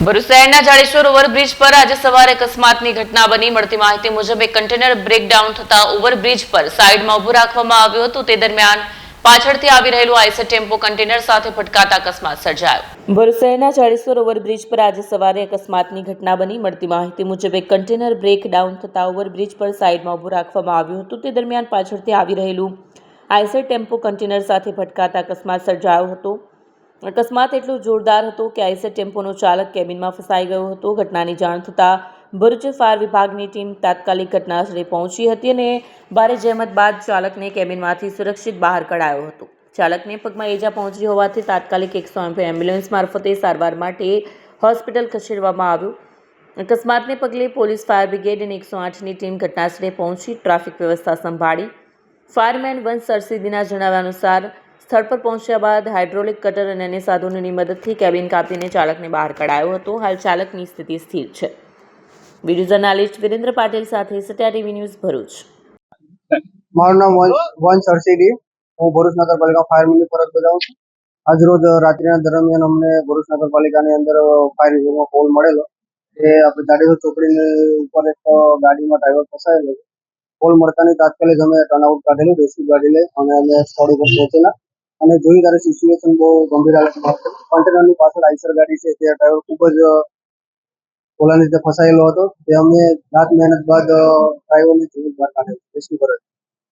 ભરૂચ શહેરના જાડેશ્વર ઓવરબ્રિજ પર આજે સવારે અકસ્માતની ઘટના બની. મળતી માહિતી મુજબ એક કન્ટેનર બ્રેકડાઉન થતા ઓવરબ્રિજ પર સાઈડમાં ઉભું રાખવામાં આવ્યું હતું. તે દરમિયાન પાછળથી આવી રહેલું આઈસર ટેમ્પો કન્ટેનર સાથે ફટકાતા અકસ્માત સર્જાયો. ભરૂચ શહેરના જાડેશ્વર ઓવરબ્રિજ પર આજે સવારે અકસ્માતની ઘટના બની. મળતી માહિતી મુજબ એક કન્ટેનર બ્રેકડાઉન થતા ઓવરબ્રિજ પર સાઈડમાં ઉભું રાખવામાં આવ્યું હતું. તે દરમિયાન પાછળથી આવી રહેલું આઈસર ટેમ્પો કન્ટેનર સાથે ફટકાતા અકસ્માત સર્જાયો હતો. અકસ્માત એટલો જોરદાર હતો કે આઈસર ટેમ્પોનો ચાલક કેબિનમાં ફસાઈ ગયો હતો. ઘટનાની જાણ થતાં ભરૂચ ફાયર વિભાગની ટીમ તાત્કાલિક ઘટનાસ્થળે પહોંચી હતી અને ભારે જહેમત બાદ ચાલકને કેબિનમાંથી સુરક્ષિત બહાર કઢાયો હતો. ચાલકને પગમાં ઈજા પહોંચી હોવાથી તાત્કાલિક 108 એમ્બ્યુલન્સ મારફતે સારવાર માટે હોસ્પિટલ ખસેડવામાં આવ્યું. અકસ્માતને પગલે પોલીસ, ફાયર બ્રિગેડ અને 108ની ટીમ ઘટનાસ્થળે પહોંચી ટ્રાફિક વ્યવસ્થા સંભાળી. ફાયરમેન વંશ સરસીદીના જણાવ્યા અનુસાર સ્થળ પર પહોંચ્યા બાદ હાઇડ્રોલિક કટર અને અન્ય સાધનોની મદદથી કેબિન કાપીને ચાલકને બહાર કઢાયો હતો. હાલ ચાલકની સ્થિતિ સ્થિર છે. વિડીયો જર્નાલિસ્ટ વિરેન્દ્ર પાટીલ સાથે સત્યા ટીવી ન્યૂઝ ભરૂચ. મારું નામ વંશ સરસીદી. હું ભરૂચ નગરપાલિકા ફાયરમેનની ફરજ બજાવું છું. આજ રોજ રાત્રિના દરમિયાન અમને ભરૂચ નગરપાલિકાની અંદર ફાયર વિભાગમાં કોલ મળેલો કે આપણે જાડેશ્વર ચોકડીની ઉપર એક ગાડીમાં ડ્રાઈવર ફસાયેલો છે. કોલ મળતાની તાત્કાલિક અમે ટર્નઆઉટ કાઢેલું રેસ્ક્યુ ગાડી લઈ અને અમે સ્થળ ઉપર પહોંચેલા અને જોઈ ત્યારે સિચ્યુએશન બહુ ગંભીર હાલતમાં હતી. કન્ટેનરની પાછળ આઈસર ગાડી છે, તે ડ્રાઈવર ખૂબ જ પોલાની રીતે ફસાયેલો હતો. તે અમે રાત મહેનત બાદ ડ્રાઈવરની જીવિત બહાર કાઢેલો રેસ્ક્યુ કરેલો.